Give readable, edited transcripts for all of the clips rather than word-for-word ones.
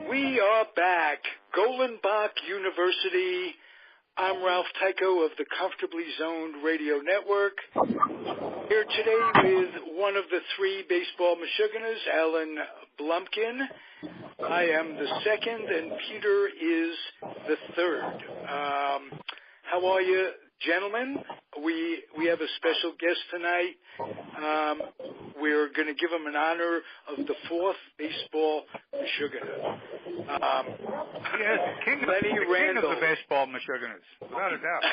We are back. Golenbock University. I'm Ralph Tyko of the Comfortably Zoned Radio Network. Here today with one of the three Baseball Mishuganas, Alan Blumkin. I am the second, and Peter is the third. How are you, gentlemen? We have a special guest tonight. We're going to give him an honor of the fourth Baseball Mishugana. Yes, king of the Baseball Mishuganas, without a doubt.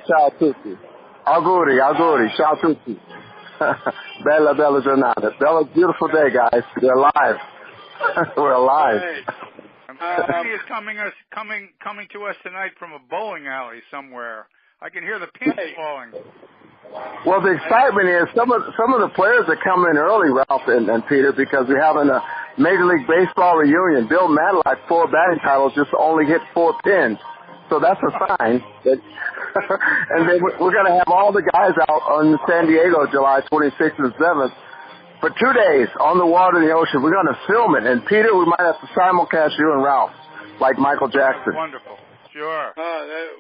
Ciao tutti. Auguri, ciao tutti. Bella giornata. Beautiful day, guys. We're alive. We're alive. Lenny is coming to us tonight from a bowling alley somewhere. I can hear the pins falling. Well, the excitement is some of the players are coming early, Ralph and Peter, because we're having a Major League Baseball reunion. Bill Madlock, 4 batting titles, just only hit 4 pins. So that's a sign. And then we're going to have all the guys out on San Diego July 26th and 7th for 2 days on the water in the ocean. We're going to film it. And, Peter, we might have to simulcast you and Ralph, like Michael Jackson. Wonderful. Sure.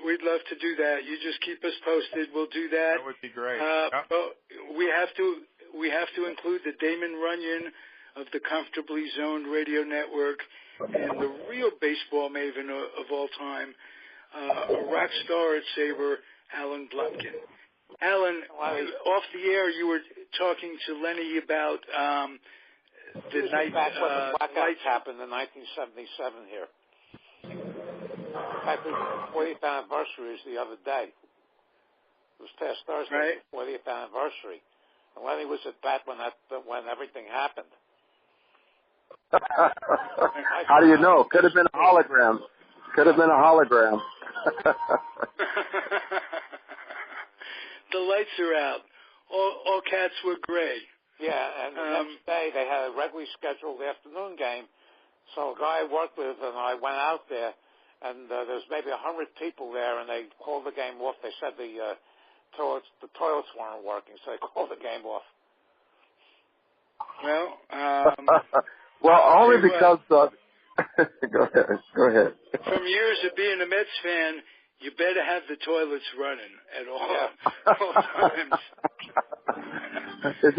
We'd love to do that. You just keep us posted. We'll do that. That would be great. We have to include the Damon Runyon of the Comfortably Zoned Radio Network and the real baseball maven of all time, a rock star at Sabre, Alan Blumkin. Alan, off the air, you were talking to Lenny about the night back when the blackouts happened in 1977 here. In fact, the 40th anniversary is the other day. It was past Thursday, right? 40th anniversary. And Lenny was at bat when everything happened. How do you know? Could have been a hologram. The lights are out. All cats were gray. Yeah, and the next day they had a regularly scheduled afternoon game. So a guy I worked with and I went out there, and there was maybe 100 people there, and they called the game off. They said the toilets weren't working, so they called the game off. Well, only because. Go ahead. From years of being a Mets fan, you better have the toilets running at all times. Is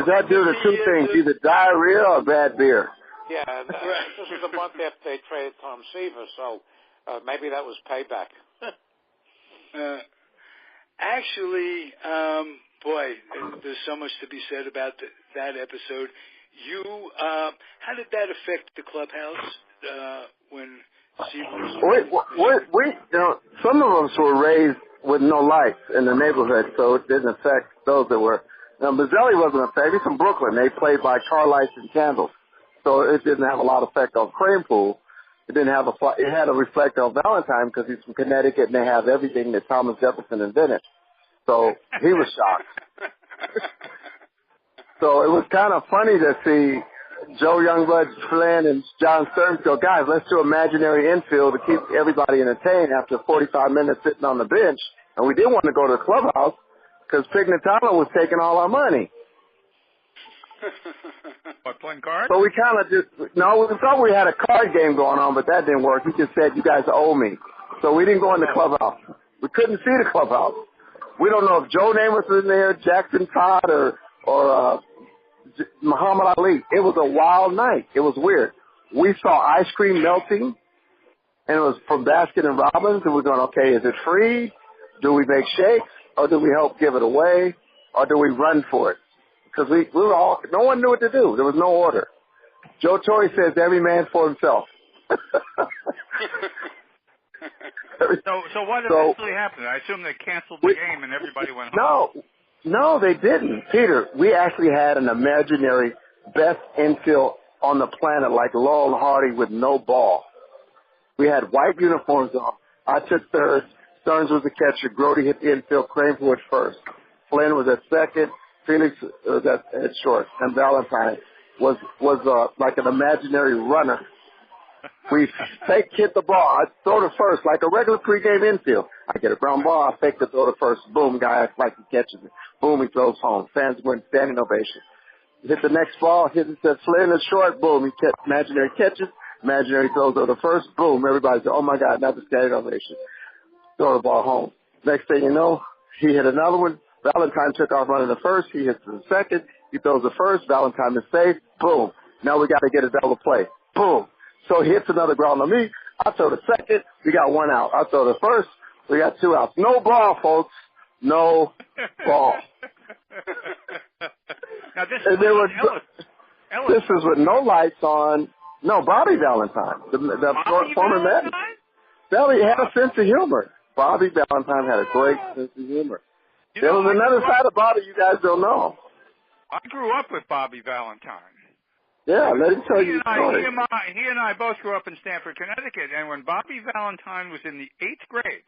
that due to two things, either diarrhea or bad beer? Yeah, and this is a month after they traded Tom Seaver, so maybe that was payback. Actually, boy, there's so much to be said about that episode. How did that affect the clubhouse when Seaver was? Some of us were raised with no lights in the neighborhood, so it didn't affect those that were. Now, Mazzelli wasn't affected. He's from Brooklyn. They played by car lights and candles. So it didn't have a lot of effect on Cranepool. It had a reflect on Valentine because he's from Connecticut and they have everything that Thomas Jefferson invented. So he was shocked. So it was kind of funny to see Joe Youngblood Flynn and John Stearns go, guys, let's do imaginary infield to keep everybody entertained after 45 minutes sitting on the bench. And we didn't want to go to the clubhouse because Pignatano was taking all our money. What, playing cards? So we kind of we thought we had a card game going on, but that didn't work. He just said, you guys owe me. So we didn't go in the clubhouse. We couldn't see the clubhouse. We don't know if Joe Namath was in there, Jackson Todd, or Muhammad Ali. It was a wild night. It was weird. We saw ice cream melting, and it was from Baskin and Robbins, and we're going, okay, is it free? Do we make shakes, or do we help give it away, or do we run for it? Because we were all, no one knew what to do. There was no order. Joe Torre says every man for himself. So what eventually happened? I assume they canceled the game and everybody went home. No, they didn't. Peter, we actually had an imaginary best infield on the planet like Laurel Hardy with no ball. We had white uniforms on. I took third. Stearns was the catcher. Grody hit the infield. Cranepool first. Flynn was at second. Felix was at short. And Valentine was like an imaginary runner. We hit the ball. I throw to first like a regular pregame infield. I get a ground ball. I fake the throw to first. Boom, guy acts like he catches it. Boom, he throws home. Fans went standing ovation. hit the next ball, hit it, slid in the short, boom, he kept imaginary catches, imaginary throws over the first, boom, everybody said, oh my God, another standing ovation. Throw the ball home. Next thing you know, he hit another one. Valentine took off running the first. He hits the second. He throws the first. Valentine is safe. Boom. Now we got to get a double play. Boom. So he hits another ground on me. I throw the second. We got one out. I throw the first. We got two outs. No ball, folks. No ball. Now this is Ellis. This is with no lights on. No, Bobby Valentine, the former Met. Belly had a sense of humor. Bobby Valentine had a great sense of humor. There was another side of Bobby you guys don't know. I grew up with Bobby Valentine. Yeah, let him tell you the story. He and I both grew up in Stamford, Connecticut, and when Bobby Valentine was in the 8th grade,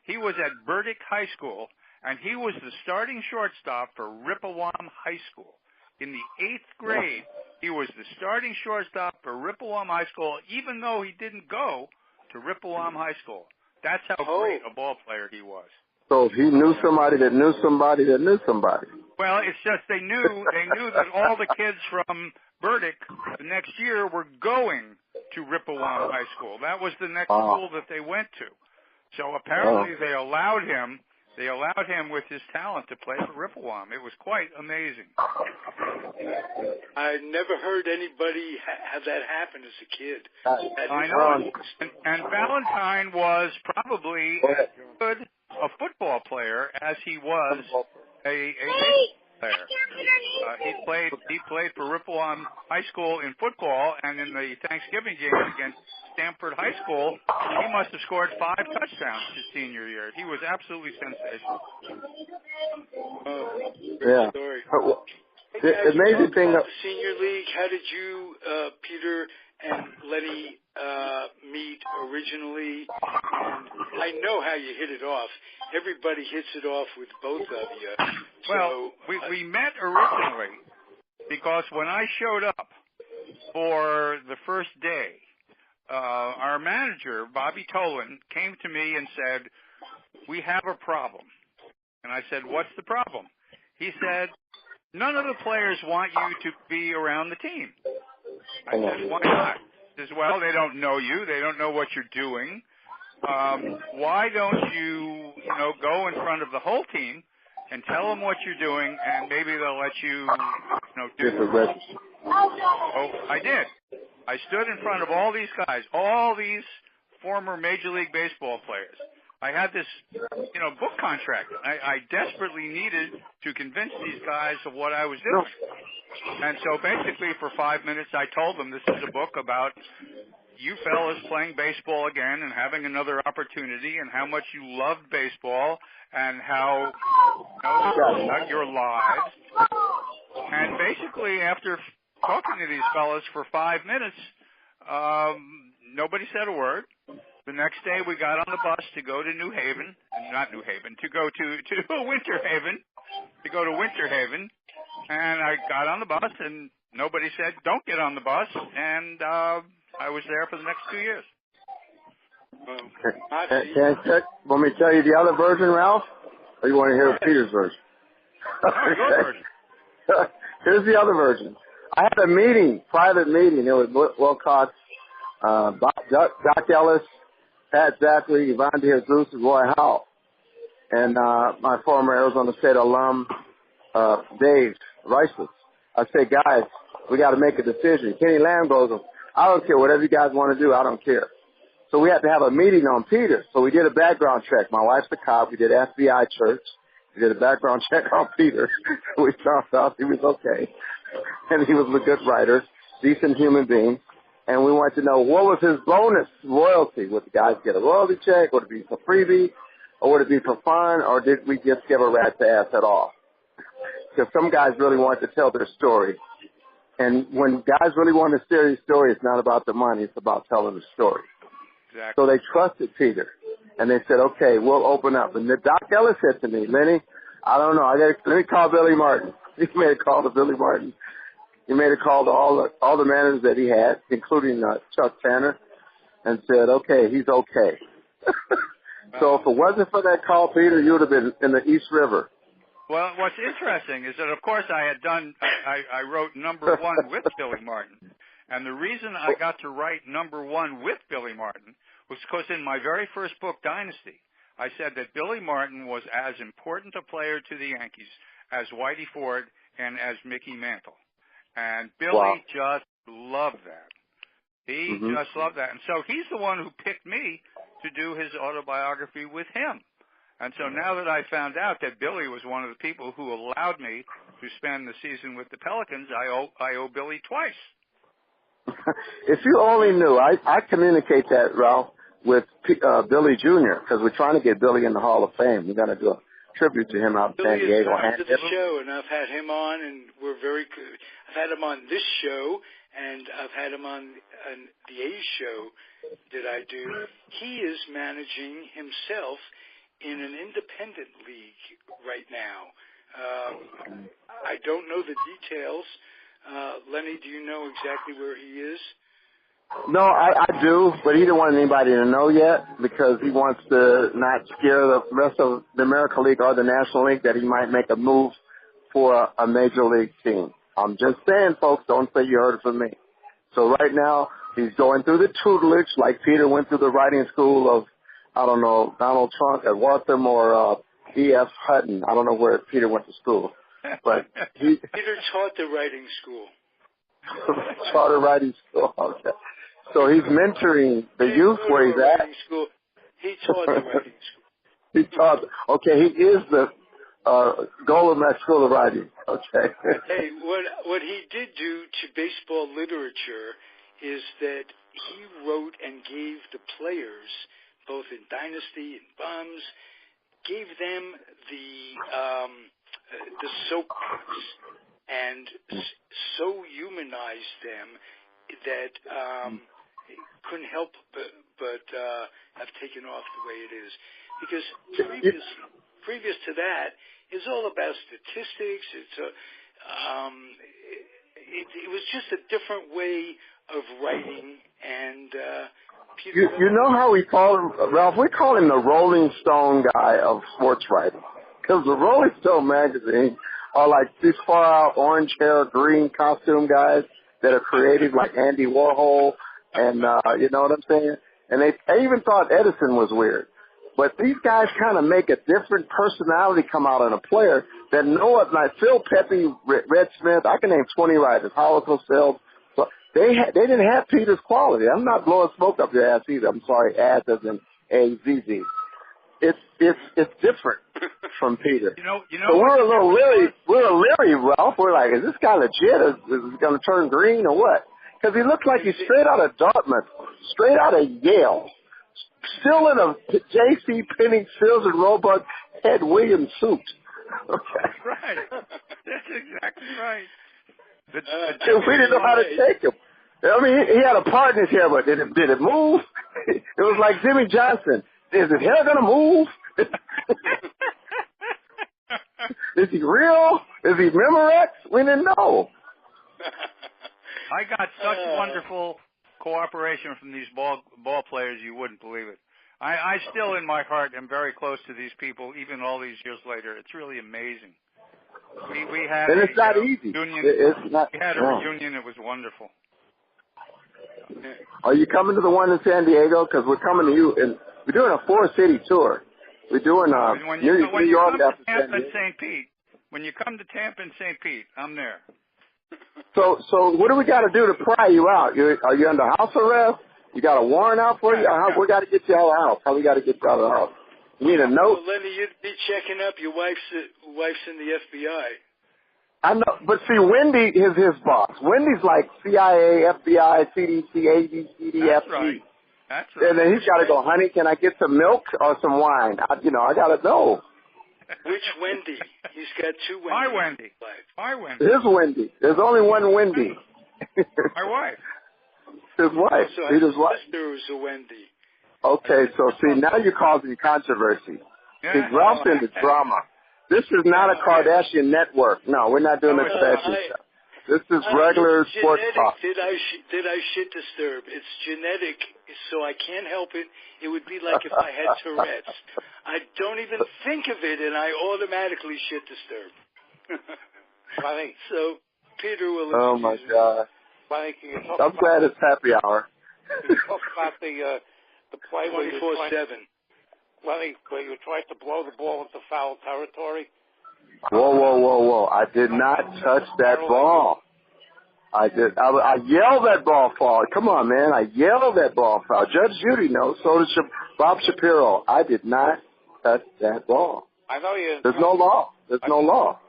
he was at Burdick High School, and he was the starting shortstop for Rippewam High School. In the 8th grade, he was the starting shortstop for Rippewam High School, even though he didn't go to Rippewam High School. That's how great a ball player he was. So he knew somebody that knew somebody that knew somebody. Well, it's just they knew that all the kids from Burdick the next year were going to Rippewam High School. That was the next school that they went to. So apparently they allowed him with his talent to play for Rippewam. It was quite amazing. I never heard anybody have that happen as a kid. I know. And Valentine was probably as good a football player as he was a baseball player. He played for Rippewam High School in football, and in the Thanksgiving game against Stamford High School, he must have scored 5 touchdowns his senior year. He was absolutely sensational. Yeah. Story. The amazing thing about the senior league, how did you, Peter and Lenny, meet originally? And I know how you hit it off. Everybody hits it off with both of you. Well, we met originally because when I showed up for the first day, our manager, Bobby Tolan, came to me and said, we have a problem. And I said, what's the problem? He said, none of the players want you to be around the team. I said, why not? He says, well, they don't know you. They don't know what you're doing. Why don't you go in front of the whole team and tell them what you're doing, and maybe they'll let you, do it. Oh, I did. I stood in front of all these guys, all these former Major League Baseball players. I had this, book contract. I desperately needed to convince these guys of what I was doing. And so basically for 5 minutes I told them this is a book about you fellas playing baseball again and having another opportunity and how much you loved baseball and how about your lives. And basically after talking to these fellas for 5 minutes, nobody said a word. The next day we got on the bus to go to to go to Winter Haven, and I got on the bus and nobody said, don't get on the bus, and I was there for the next 2 years. Want me to tell you the other version, Ralph? Or you want to hear Peter's version? Your version. Here's the other version. I had a private meeting. It was Wilcox, Doc Ellis, Pat Zachary, Yvonne DeJesus, and Roy Howell. And my former Arizona State alum, Dave Riceless. I say, guys, we got to make a decision. Kenny Lamb goes, I don't care. Whatever you guys want to do, I don't care. So we had to have a meeting on Peter. So we did a background check. My wife's a cop. We did FBI church. We did a background check on Peter. We found out he was okay. And he was a good writer, decent human being. And we wanted to know what was his bonus royalty. Would the guys get a royalty check? Would it be for freebie? Or would it be for fun? Or did we just give a rat's ass at all? Because some guys really wanted to tell their story. And when guys really want to tell their story, it's not about the money. It's about telling the story. Exactly. So they trusted Peter. And they said, okay, we'll open up. And Doc Ellis said to me, Lenny, I don't know. Let me call Billy Martin. He made a call to Billy Martin. He made a call to all the managers that he had, including Chuck Tanner, and said, okay, he's okay. So if it wasn't for that call, Peter, you would have been in the East River. Well, what's interesting is that, of course, I wrote number one with Billy Martin. And the reason I got to write number one with Billy Martin was because in my very first book, Dynasty, I said that Billy Martin was as important a player to the Yankees as Whitey Ford and as Mickey Mantle. And Billy just loved that. He just loved that. And so he's the one who picked me to do his autobiography with him. And so now that I found out that Billy was one of the people who allowed me to spend the season with the Pelicans, I owe Billy twice. If you only knew, I communicate that, Ralph, with Billy Jr., because we're trying to get Billy in the Hall of Fame. We're going to do a tribute to him out in San Diego. Billy is to the show, and I've had him on, and we're very good. I've had him on this show, and I've had him on the A's show that I do. He is managing himself in an independent league right now. I don't know the details. Lenny, do you know exactly where he is? No, I do, but he didn't want anybody to know yet because he wants to not scare the rest of the American League or the National League that he might make a move for a major league team. I'm just saying, folks, don't say you heard it from me. So right now, he's going through the tutelage like Peter went through the writing school of, I don't know, Donald Trump at Waltham or E.F. Hutton. I don't know where Peter went to school. But Peter taught the writing school. Charter writing school, okay. So he's mentoring the youth where he's at. School. He taught the writing school. He taught, okay, he is the Golenbock School of Writing, okay. Hey, what he did do to baseball literature is that he wrote and gave the players, both in Dynasty and Bums, gave them the soapbox and so humanized them that couldn't help but have taken off the way it is. Because previous to that, it's all about statistics. It was just a different way of writing. And you know how we call him, Ralph? We call him the Rolling Stone guy of sports writing. Because the Rolling Stone magazine are like these far out orange hair, green costume guys that are creative like Andy Warhol and, you know what I'm saying? And I even thought Edison was weird. But these guys kind of make a different personality come out in a player that no one, like Phil Pepe, Red Smith, I can name 20 writers, Howard Cosell. So they didn't have Peter's quality. I'm not blowing smoke up your ass either. I'm sorry, ass as in A-Z-Z. It's different from Peter. You know. So we're a little leery, Ralph. We're like, is this guy legit? Is he going to turn green or what? Because he looks like he's straight out of Dartmouth, straight out of Yale, still in a J.C. Penney, Sears and Roebuck, Ed Williams suit. Okay. Right. That's exactly right. We didn't know how to take him. I mean, he had a part in his hair, but did it move? It was like Jimmy Johnson. Is his hair going to move? Is he real? Is he Memorex? We didn't know. I got such wonderful cooperation from these ball players, you wouldn't believe it. I still, in my heart, am very close to these people, even all these years later. It's really amazing. We had and it's not easy. Reunion. We had a reunion. It was wonderful. Are you coming to the one in San Diego? Because we're coming to you, and we're doing a 4-city tour. We're doing New York after Tampa and St. Pete. When you come to Tampa and St. Pete, I'm there. So what do we got to do to pry you out? Are you under house arrest? You got a warrant out for you? We got to get you out of the house. How we got to get you out of the house? You need a note? Well, Lenny, you'd be checking up. Your wife's in the FBI. I know, but see, Wendy is his boss. Wendy's like CIA, FBI, CDC, AD, CDFG. That's right. That's right. And then he's got to go, honey, can I get some milk or some wine? I got to know. Which Wendy? He's got two Wendy. My Wendy. My Wendy. His Wendy. There's only one Wendy. My wife. His wife. So Peter's wife. His sister is a Wendy. Okay, so see, now you're causing controversy. Yeah. See, Ralph's into drama. This is not a Kardashian network. No, we're not doing a fashion show. This is regular sports talk. Did I shit disturb? It's genetic, so I can't help it. It would be like if I had Tourette's. I don't even think of it, and I automatically shit disturb. Lenny. So Peter will. Oh my God. Lenny, can you talk I'm glad it's happy hour. Can you talk about the play 24/7? Lenny, where you tried to blow the ball into foul territory? Whoa. I did not touch that ball. I yelled that ball foul. Come on, man. I yelled that ball foul. Judge Judy knows. So did Bob Shapiro. I did not touch that ball. I know you didn't. There's no law. There's no law.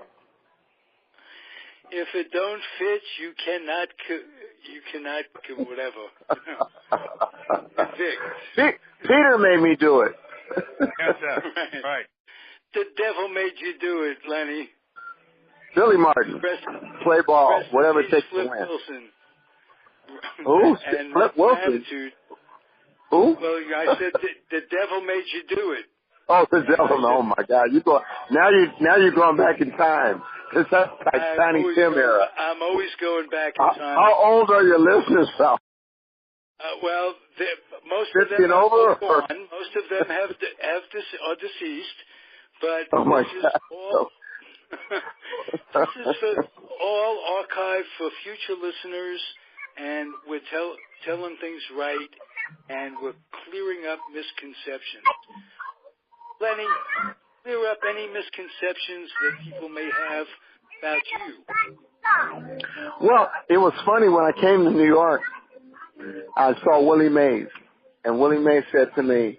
If it don't fit, you cannot whatever. Evict. Peter made me do it. Yes, sir. Right. The devil made you do it, Lenny. Billy Martin. Play ball. Whatever it takes to win. Wilson. Who? And Flip Wilson. attitude. Who? Well, I said the devil made you do it. Oh, the devil! Oh my God! Now you're going back in time. It's that Tiny Tim era. I'm always going back in time. How old are your listeners, pal? Well, most of them are gone. Most of them are deceased. But this is all archived for future listeners, and we're telling things right, and we're clearing up misconceptions. Lenny, clear up any misconceptions that people may have about you. Well, it was funny when I came to New York, I saw Willie Mays, and Willie Mays said to me,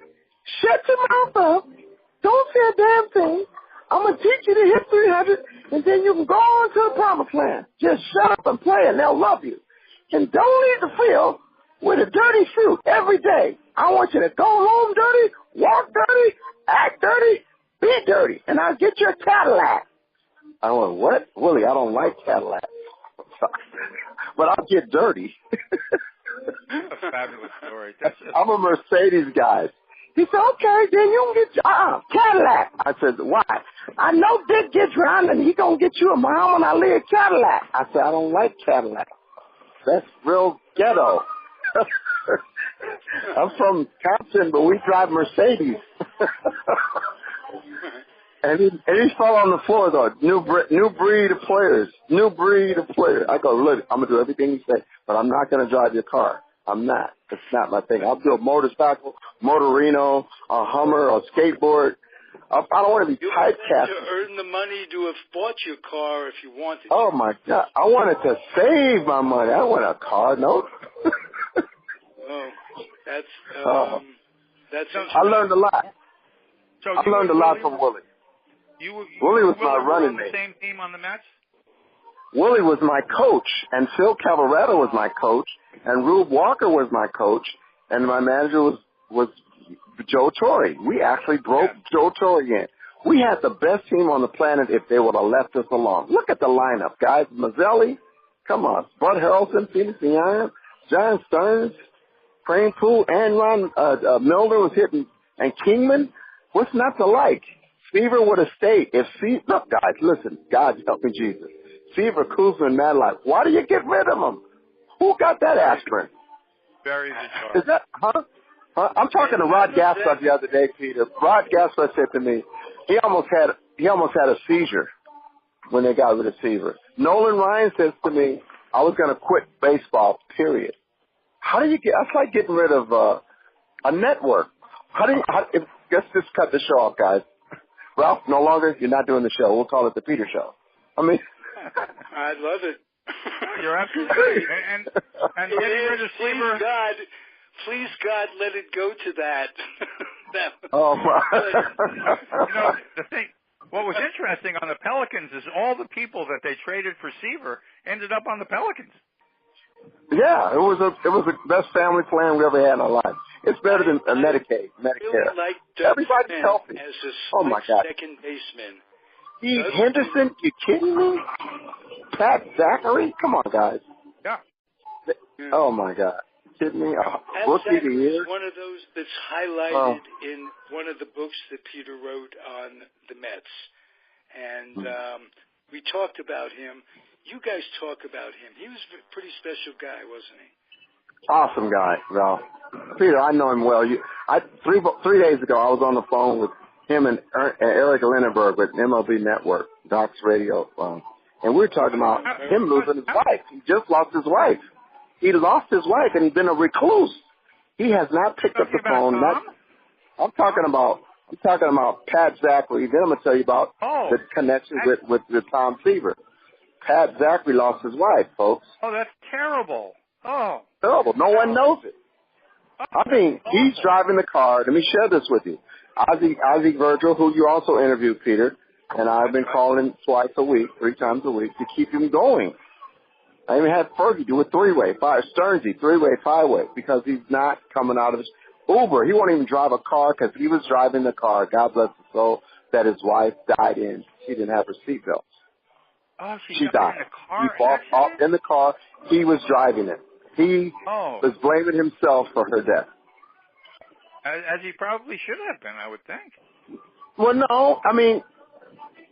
"Shut your mouth up. Don't say a damn thing. I'm going to teach you to hit 300, and then you can go on to the promised land. Just shut up and play, and they'll love you. And don't leave the field with a dirty suit every day. I want you to go home dirty, walk dirty, act dirty, be dirty, and I'll get you a Cadillac." I went, "What? Willie, I don't like Cadillacs. But I'll get dirty." A fabulous story. I'm a Mercedes guy. He said, "Okay, then you can get Cadillac." I said, "Why?" "I know Dick gets around and he gonna get you a Muhammad Ali Cadillac." I said, "I don't like Cadillac. That's real ghetto." I'm from Compton, but we drive Mercedes. and he fell on the floor though. New breed of players. New breed of players. I go, "Look, I'm gonna do everything you say, but I'm not gonna drive your car. I'm not. It's not my thing. I'll do a motorcycle, motorino, a Hummer, a skateboard. I don't want to be typecast. You earn the money to have bought your car if you wanted. Oh my God! I wanted to save my money. I don't want a car note." Oh, that's. I learned a lot. So I learned a lot from Willie. Willie was my running mate. The same team on the Mets? Willie was my coach, and Phil Cavaretto was my coach, and Rube Walker was my coach, and my manager was Joe Torre. We actually broke Joe Torre in. We had the best team on the planet if they would have left us alone. Look at the lineup, guys. Mazzelli, come on. Bud Harrelson, Phoenix Young, John Stearns, Crane Poole, and Ron Milner was hitting, and Kingman. What's not to like? Seaver would have stayed. Look, guys, listen. God help me, Jesus. Seaver, Kuzma, and Madlock. Why do you get rid of them? Who got that aspirin? Very bizarre. Is that, huh? I'm talking to Rod Gaspard the other day, Peter. Rod Gaspard said to me, he almost had a seizure when they got rid of Seaver. Nolan Ryan says to me, "I was going to quit baseball, period." How do you that's like getting rid of a network. Let's just cut the show off, guys. Ralph, no longer, you're not doing the show. We'll call it the Peter Show. I mean. I love it. You're absolutely right. And getting rid of Seaver. Please God, let it go to that. Oh, my. The thing, what was interesting on the Pelicans is all the people that they traded for Seaver ended up on the Pelicans. Yeah, it was the best family plan we ever had in our life. It's better than Medicare. Really like Everybody's healthy. As a oh my God. second baseman. Steve Henderson, you kidding me? Pat Zachary, come on, guys. Yeah. Oh my God, you kidding me? Rookie of the year. One of those that's highlighted in one of the books that Peter wrote on the Mets, and we talked about him. You guys talk about him. He was a pretty special guy, wasn't he? Awesome guy, Ralph. Peter, I know him well. 3 days ago, I was on the phone with him and Eric Lindenberg with MLB Network, Doc's Radio. And we were talking about him losing his wife. He just lost his wife. He lost his wife, and he's been a recluse. He has not picked up the phone. I'm talking about Pat Zachary. Then I'm going to tell you about the connection with Tom Seaver. Pat Zachary lost his wife, folks. Oh, that's terrible. Oh. Terrible. No one knows it. I mean, he's driving the car. Let me share this with you. Ozzie Virgil, who you also interviewed, Peter, and I've been calling twice a week, 3 times a week, to keep him going. I even had Fergie do a 3-way, Stearnsy, 3-way, 5-way, because he's not coming out of his Uber. He won't even drive a car because he was driving the car, God bless his soul, that his wife died in. She didn't have her seatbelt. Oh, she died. In a car he fought off in the car. He was driving it. He was blaming himself for her death. As he probably should have been, I would think. Well, no. I mean,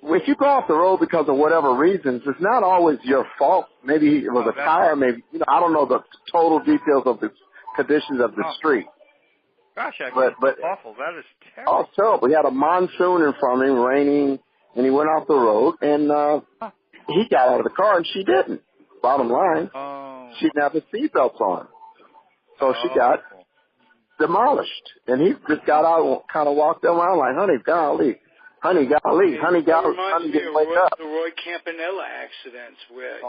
if you go off the road because of whatever reasons, it's not always your fault. Maybe it was a tire. Maybe, I don't know the total details of the conditions of the street. Gosh, but awful. That is terrible. Oh, it's terrible. He had a monsoon in front of him, raining, and he went off the road, and he got out of the car, and she didn't. Bottom line, she didn't have the seatbelts on. So she got demolished. And he just got out and kind of walked around like, honey, golly, didn't wake up. The Roy Campanella accidents where he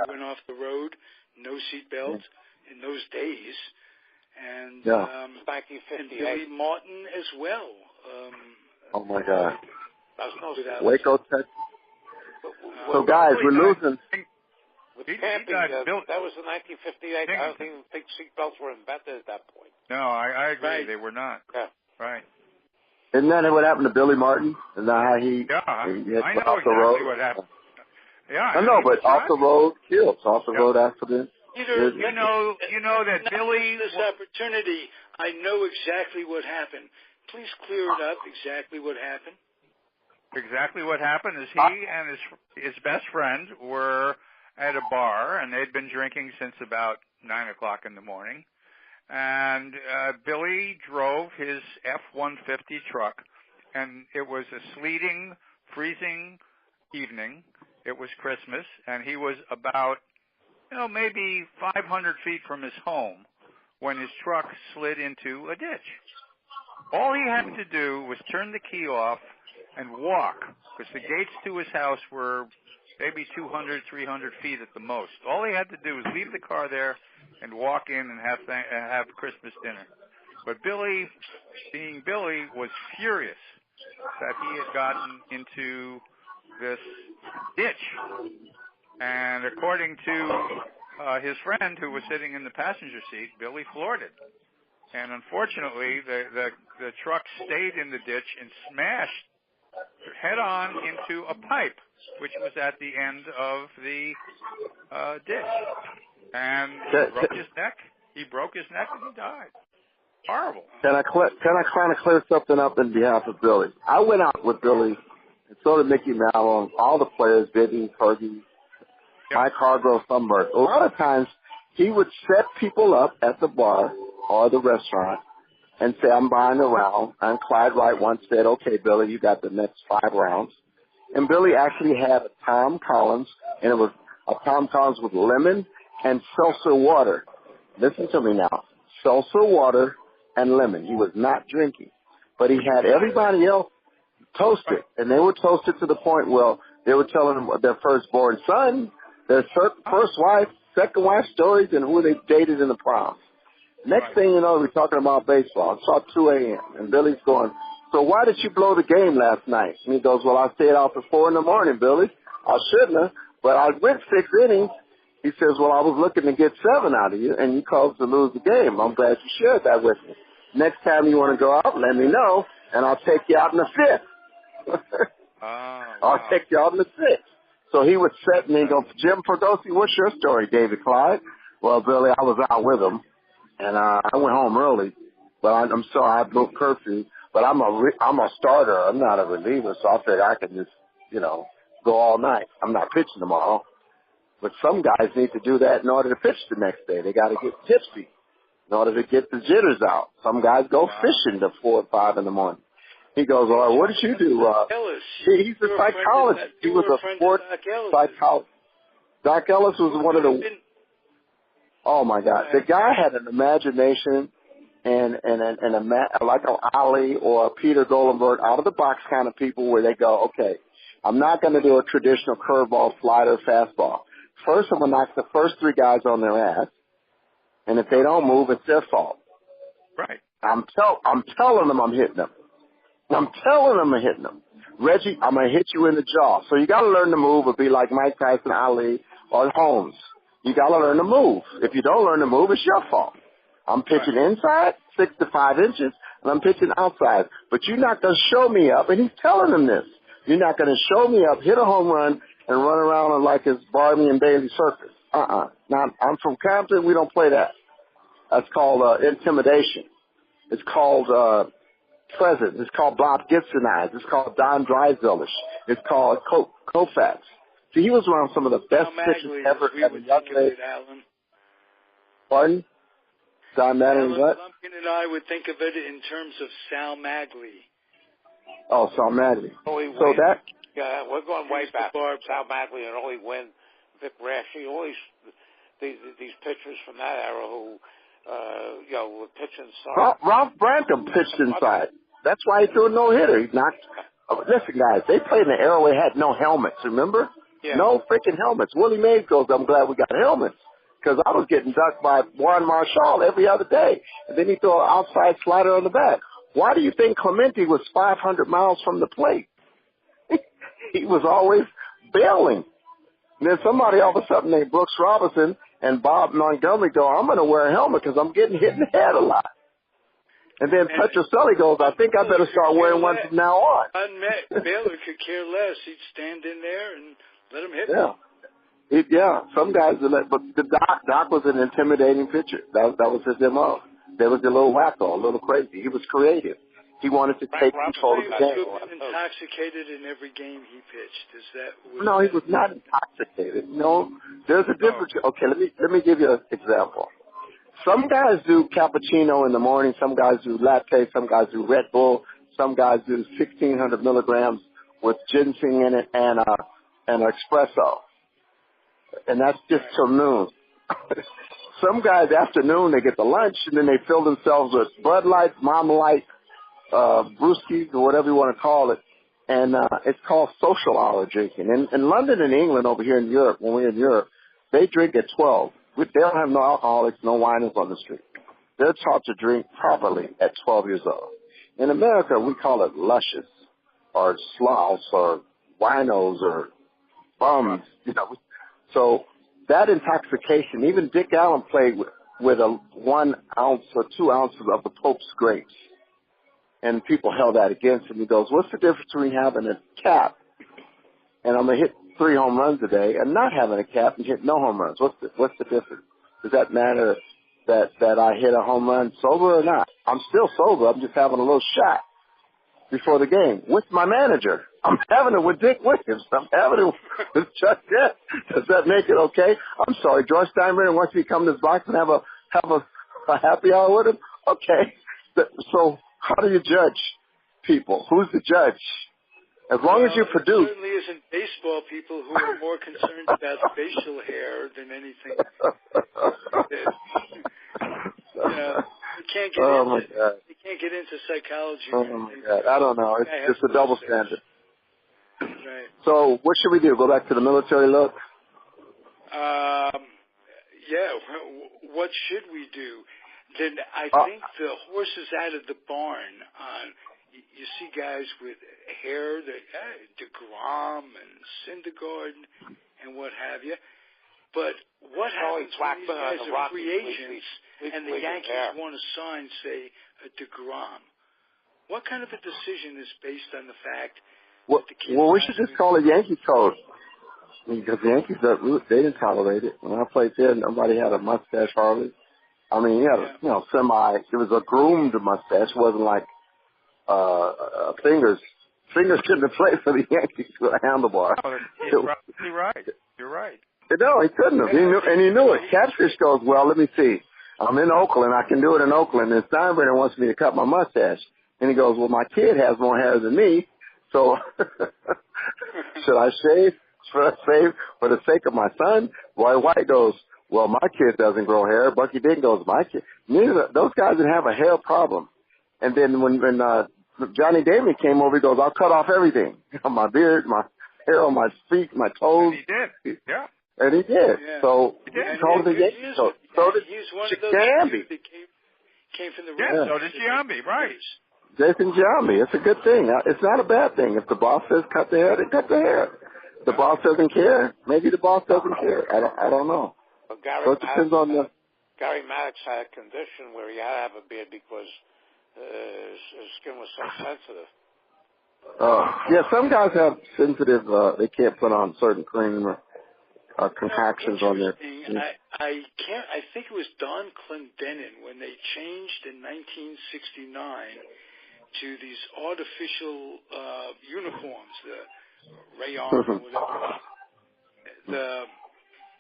went off the road, no seatbelt in those days. And back in 58. Billy Martin as well. Oh, my God. Waco, Texas. So, guys, we're losing. With camping, that was in 1958. I don't even think seatbelts were invented at that point. No, I agree. Right. They were not. Yeah. Right. Isn't that what happened to Billy Martin? Isn't that how he I know off the road? What happened. Yeah, I know, but off the road kills. Off the road accident. Peter, you know that Billy. This opportunity, I know exactly what happened. Please clear it up. Exactly what happened. Exactly what happened is he and his best friend were at a bar, and they'd been drinking since about 9 o'clock in the morning. And Billy drove his F-150 truck, and it was a sleeting, freezing evening. It was Christmas, and he was about, maybe 500 feet from his home when his truck slid into a ditch. All he had to do was turn the key off and walk, because the gates to his house were maybe 200, 300 feet at the most. All he had to do was leave the car there and walk in and have Christmas dinner. But Billy, being Billy, was furious that he had gotten into this ditch. And according to his friend who was sitting in the passenger seat, Billy floored it. And unfortunately, the truck stayed in the ditch and smashed head-on into a pipe, which was at the end of the ditch. And he broke his neck and he died. Horrible. Can I kind of clear something up in behalf of Billy? I went out with Billy, and so did Mickey Malone, all the players, Biddy, Fergie, Mike Hargrove, Thunberg. A lot of times, he would set people up at the bar or the restaurant and say, I'm buying a round. And Clyde Wright once said, okay, Billy, you got the next 5 rounds. And Billy actually had a Tom Collins, and it was a Tom Collins with lemon and seltzer water. Listen to me now. Seltzer water and lemon. He was not drinking. But he had everybody else toasted. And they were toasted to the point where they were telling them their firstborn son, their first wife, second wife stories, and who they dated in the prom. Next thing you know, we're talking about baseball. It's about 2 a.m. And Billy's going, so why did you blow the game last night? And he goes, well, I stayed out till 4 in the morning, Billy. I shouldn't have, but I went 6 innings. He says, well, I was looking to get 7 out of you, and you caused to lose the game. I'm glad you shared that with me. Next time you want to go out, let me know, and I'll take you out in the 5th. I'll take you out in the 6th. So he would set me and go, Jim Ferdosi, what's your story, David Clyde? Well, Billy, I was out with him, and I went home early, but I'm sorry, I broke curfew. But I'm a starter. I'm not a reliever, so I figured I can just, go all night. I'm not pitching tomorrow. But some guys need to do that in order to pitch the next day. They got to get tipsy in order to get the jitters out. Some guys go fishing till 4 or 5 in the morning. He goes, "Oh, what did you do?" He's a psychologist. He was a sports psychologist. Doc Ellis was one of the. Oh my God, the guy had an imagination and like an Ali or a Peter Golenbock, out of the box kind of people where they go, okay, I'm not going to do a traditional curveball, slider, fastball. First, I'm going to knock the first three guys on their ass, and if they don't move, it's their fault. Right. I'm telling them I'm hitting them. I'm telling them I'm hitting them. Reggie, I'm going to hit you in the jaw. So you got to learn to move or be like Mike Tyson, Ali, or Holmes. You got to learn to move. If you don't learn to move, it's your fault. I'm pitching inside, 6 to 5 inches, and I'm pitching outside. But you're not going to show me up, and he's telling them this. You're not going to show me up, hit a home run, and run around like it's Barney and Bailey circus. Now, I'm from Compton. We don't play that. That's called intimidation. It's called presence. It's called Bob Gibsonize. It's called Don Drysdale-ish. It's called Koufax. See, he was around some of the best pitchers ever at a young age. Pardon? Don Madden, what? Blumkin and I would think of it in terms of Sal Magley. Oh, Sal Magley. So that... Yeah, we're going way back. Sal Magley and Ollie Wynn, Vic Raschi, all these pitchers from that era who, would pitch inside. Ralph Brantham pitched inside. That's why he threw a no-hitter. He knocked... listen, guys, they played in the era where they had no helmets, remember? Yeah. No freaking helmets. Willie Mays goes, I'm glad we got helmets. Because I was getting ducked by Juan Marshall every other day. And then he threw an outside slider on the back. Why do you think Clemente was 500 miles from the plate? He was always bailing. And then somebody all of a sudden named Brooks Robinson and Bob Montgomery go, I'm going to wear a helmet because I'm getting hit in the head a lot. And then Petrocelli goes, I think I better start wearing one from now on. Baylor could care less. He'd stand in there and let him hit me. Some guys, but the Doc was an intimidating pitcher. That was his MO. There was a little wacko, a little crazy. He was creative. He wanted to take control of the game. He was intoxicated in every game he pitched. No, he was not intoxicated. No, there's a difference. Okay, let me give you an example. Some guys do cappuccino in the morning. Some guys do latte. Some guys do Red Bull. Some guys do 1,600 milligrams with ginseng in it and an espresso. And that's just till noon. Some guys after noon they get the lunch and then they fill themselves with Bud Light, Mama Light, brewskis or whatever you want to call it. And it's called social hour drinking. In London and England over here in Europe, when we're in Europe, they drink at 12. They don't have no alcoholics, no whiners on the street. They're taught to drink properly at 12 years old. In America, we call it luscious or sloughs or winos or bums, So that intoxication, even Dick Allen played with a 1 ounce or 2 ounces of the Pope's grapes. And people held that against him. He goes, what's the difference between having a cap and I'm going to hit 3 home runs a day and not having a cap and hit no home runs? What's the difference? Does that matter that I hit a home run sober or not? I'm still sober. I'm just having a little shot before the game with my manager. I'm having it with Dick Williams. I'm having it with Chuck Jett. Does that make it okay? I'm sorry, George Steinbrenner wants me to come to his box and have a happy hour with him? Okay. So how do you judge people? Who's the judge? As long as you produce. It certainly isn't baseball people who are more concerned about facial hair than anything. You can't get into psychology. Oh my God, I don't know. It's just a double standard. Right. So what should we do? Go back to the military look? What should we do? Then I think the horse is out of the barn. You see guys with hair, DeGrom and Syndergaard and what have you. But what happens when these guys are free agents and the Yankees want to sign, say, a DeGrom? What kind of a decision is based on the fact that the kid... Well, we should just call it Yankee code. Because the Yankees, they didn't tolerate it. When I played there, nobody had a mustache hardly. I mean, he had it was a groomed mustache. It wasn't like fingers. Fingers couldn't have played for the Yankees with a handlebar. Oh, you're probably right. You're right. No, he couldn't have. He knew it. Catfish goes, well, let me see. I'm in Oakland. I can do it in Oakland. And Steinbrenner wants me to cut my mustache. And he goes, well, my kid has more hair than me, so should I shave? Should I shave for the sake of my son? Roy White goes, well, my kid doesn't grow hair. Bucky Dink goes, my kid. Those guys didn't have a hair problem. And then when Johnny Damon came over, he goes, I'll cut off everything. My beard, my hair on my feet, my toes. And he did. Yeah. And he did. Yeah. So he did. So did he's one of those Giambi. that came from the So did Giambi, right. Jason Giambi. It's a good thing. It's not a bad thing. If the boss says cut the hair, then cut the hair. If the boss doesn't care, maybe the boss doesn't care. I don't know. Well, Gary So it depends on the... Gary Maddox had a condition where he had to have a beard because his skin was so sensitive. Yeah, some guys have sensitive, they can't put on certain cream or concoctions on their... I think it was Don Clendenin when they changed in 1969 to these artificial uniforms, the rayon or whatever,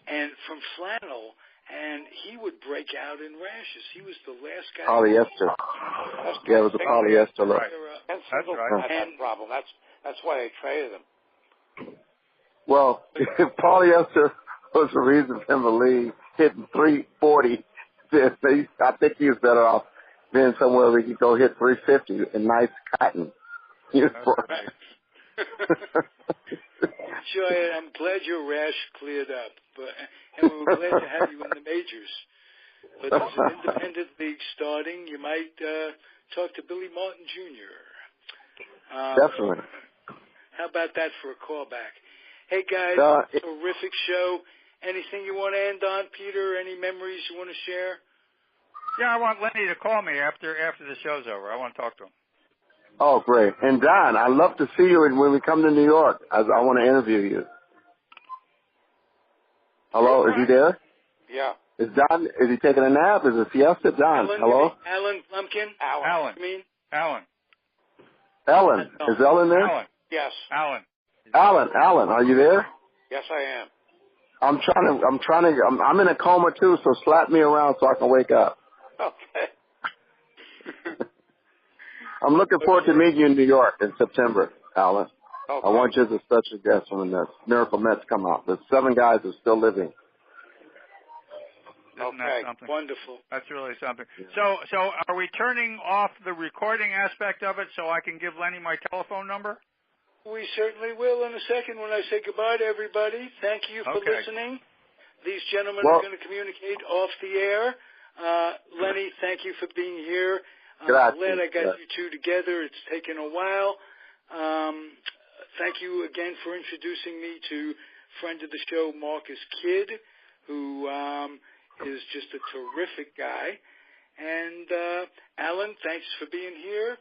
and from flannel, and he would break out in rashes. He was the last guy. Polyester. Yeah, it was a polyester look. And Singleton had that problem. That's why they traded him. Well, if polyester was the reason for him to leave, hitting 340, I think he was better off being somewhere where he could go hit 350 in nice cotton. Sure, I'm glad your rash cleared up, and we're glad to have you in the majors. But there's an independent league starting. You might talk to Billy Martin Jr. Definitely. How about that for a callback? Hey, guys, terrific show. Anything you want to end on, Peter? Any memories you want to share? Yeah, I want Lenny to call me after the show's over. I want to talk to him. Oh, great. And Don, I'd love to see you when we come to New York. I want to interview you. Hello, is he there? Yeah. Is he taking a nap? Is it siesta? Don, hello? Alan Blumkin? Alan. Ellen. Is Ellen there? Alan. Yes. Alan, are you there? Yes, I am. I'm in a coma too, so slap me around so I can wake up. Okay. I'm looking forward to meeting you in New York in September, Alan. Okay. I want you as a special guest when the Miracle Mets come out. The 7 guys are still living. Isn't that something? Wonderful. That's really something. So are we turning off the recording aspect of it so I can give Lenny my telephone number? We certainly will in a second when I say goodbye to everybody. Thank you for listening. These gentlemen are going to communicate off the air. Lenny, thank you for being here. I'm glad I got you two together. It's taken a while. Thank you again for introducing me to friend of the show, Marcus Kidd, who is just a terrific guy. And Alan, thanks for being here.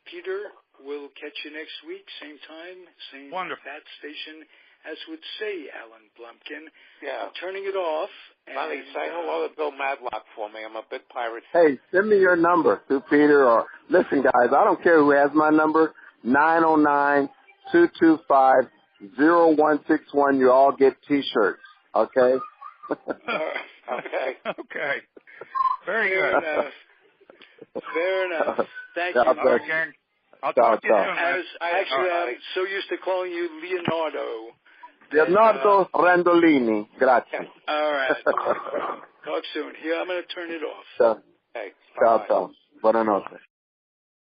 Peter, we'll catch you next week, same time, same fat station, as would say Alan Blumkin. Yeah. I'm turning it off. Lenny, say hello to Bill Madlock for me. I'm a big Pirate fan. Hey, send me your number to Peter. Or listen, guys, I don't care who has my number. 909-225-0161. You all get T-shirts. Okay. Okay. Very good. Fair enough. Thank you. All right, gang. I'll talk to you soon. I'm so used to calling you Leonardo. Leonardo Randolini. Grazie. All right. Talk soon. Here, I'm going to turn it off. Ciao. Ciao. Buonanotte.